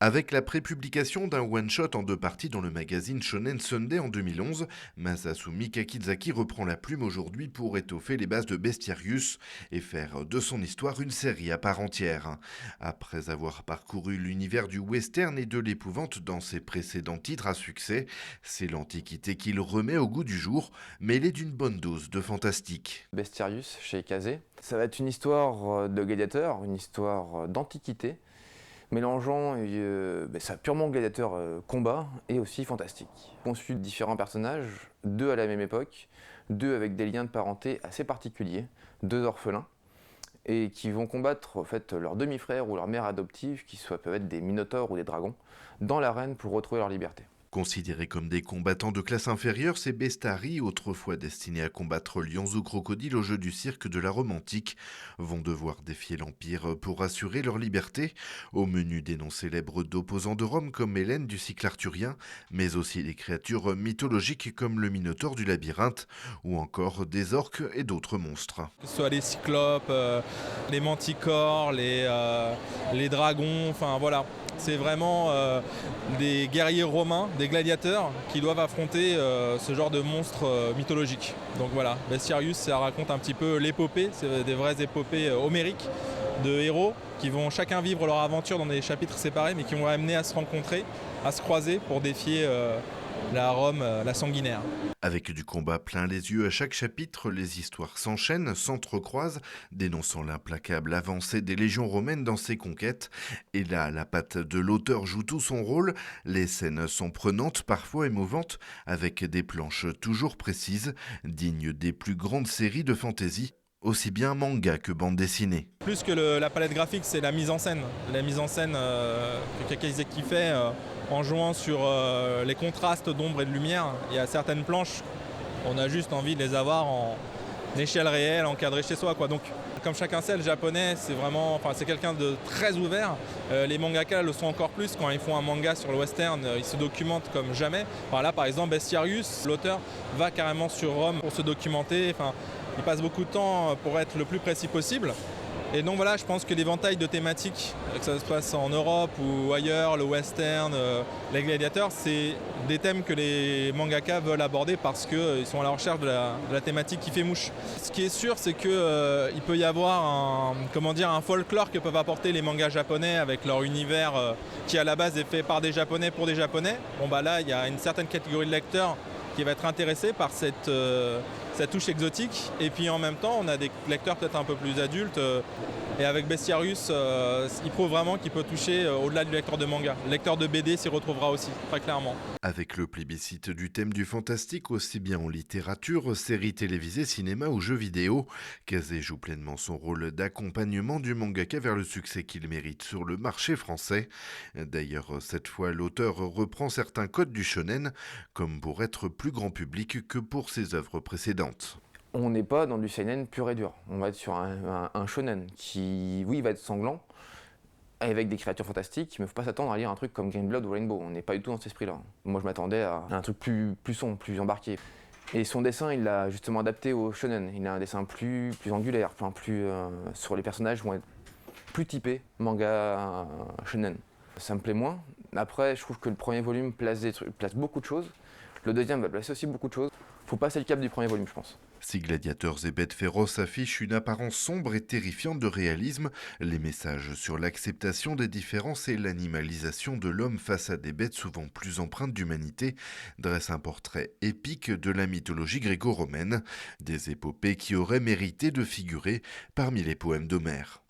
Avec la prépublication d'un one-shot en 2 parties dans le magazine Shonen Sunday en 2011, Masasumi Kakizaki reprend la plume aujourd'hui pour étoffer les bases de Bestiarius et faire de son histoire une série à part entière. Après avoir parcouru l'univers du western et de l'épouvante dans ses précédents titres à succès, c'est l'Antiquité qu'il remet au goût du jour, mêlée d'une bonne dose de fantastique. Bestiarius chez Kazé. Ça va être une histoire de gladiateur, une histoire d'antiquité, mélangeant ça purement gladiateur combat et aussi fantastique. On suit différents personnages, 2 à la même époque, 2 avec des liens de parenté assez particuliers, 2 orphelins, et qui vont combattre en fait, leur demi-frère ou leur mère adoptive, qui peuvent être des minotaures ou des dragons, dans l'arène pour retrouver leur liberté. Considérés comme des combattants de classe inférieure, ces Bestari, autrefois destinés à combattre lions ou crocodiles au jeu du cirque de la Rome antique, vont devoir défier l'Empire pour assurer leur liberté. Au menu des noms célèbres d'opposants de Rome comme Hélène du cycle arthurien, mais aussi des créatures mythologiques comme le Minotaure du labyrinthe, ou encore des orques et d'autres monstres. Que ce soit les cyclopes, les manticores, les dragons, enfin voilà. C'est vraiment des guerriers romains, des gladiateurs qui doivent affronter ce genre de monstres mythologiques. Donc voilà, Bestiarius, ça raconte un petit peu l'épopée, c'est des vraies épopées homériques de héros qui vont chacun vivre leur aventure dans des chapitres séparés mais qui vont amener à se rencontrer, à se croiser pour défier la Rome, la sanguinaire. Avec du combat plein les yeux à chaque chapitre, les histoires s'enchaînent, s'entrecroisent, dénonçant l'implacable avancée des légions romaines dans ses conquêtes. Et là, la patte de l'auteur joue tout son rôle. Les scènes sont prenantes, parfois émouvantes, avec des planches toujours précises, dignes des plus grandes séries de fantasy, aussi bien manga que bande dessinée. Plus que la palette graphique, c'est la mise en scène. La mise en scène que Kakizaki fait en jouant sur les contrastes d'ombre et de lumière. Il y a certaines planches, on a juste envie de les avoir en échelle réelle, encadrées chez soi, quoi. Donc, comme chacun sait, le japonais, c'est quelqu'un de très ouvert. Les mangaka le sont encore plus. Quand ils font un manga sur le western, ils se documentent comme jamais. Enfin, là, par exemple, Bestiarius, l'auteur va carrément sur Rome pour se documenter. Enfin, il passe beaucoup de temps pour être le plus précis possible. Et donc voilà, je pense que l'éventail de thématiques, que ça se passe en Europe ou ailleurs, le western, les gladiateurs, c'est des thèmes que les mangaka veulent aborder parce qu'ils sont à la recherche de la thématique qui fait mouche. Ce qui est sûr, c'est qu'il peut y avoir un folklore que peuvent apporter les mangas japonais avec leur univers qui à la base est fait par des japonais pour des japonais. Bon bah là, il y a une certaine catégorie de lecteurs qui va être intéressée par cette touche exotique. Et puis en même temps, on a des lecteurs peut-être un peu plus adultes. Et avec Bestiarius, il prouve vraiment qu'il peut toucher au-delà du lecteur de manga. Le lecteur de BD s'y retrouvera aussi, très clairement. Avec le plébiscite du thème du fantastique, aussi bien en littérature, séries télévisées, cinéma ou jeux vidéo, Kazé joue pleinement son rôle d'accompagnement du mangaka vers le succès qu'il mérite sur le marché français. D'ailleurs, cette fois, l'auteur reprend certains codes du shonen, comme pour être plus grand public que pour ses œuvres précédentes. On n'est pas dans du seinen pur et dur. On va être sur un shonen qui, oui, va être sanglant, avec des créatures fantastiques, mais il ne faut pas s'attendre à lire un truc comme Green Blood ou Rainbow. On n'est pas du tout dans cet esprit-là. Moi, je m'attendais à un truc plus sombre, plus embarqué. Et son dessin, il l'a justement adapté au shonen. Il a un dessin plus angulaire, sur les personnages vont être plus typés manga shonen. Ça me plaît moins. Après, je trouve que le premier volume place beaucoup de choses. Le deuxième va placer aussi beaucoup de choses. Faut passer le cap du premier volume, je pense. Si gladiateurs et bêtes féroces affichent une apparence sombre et terrifiante de réalisme, les messages sur l'acceptation des différences et l'animalisation de l'homme face à des bêtes souvent plus empreintes d'humanité dressent un portrait épique de la mythologie gréco-romaine, des épopées qui auraient mérité de figurer parmi les poèmes d'Homère.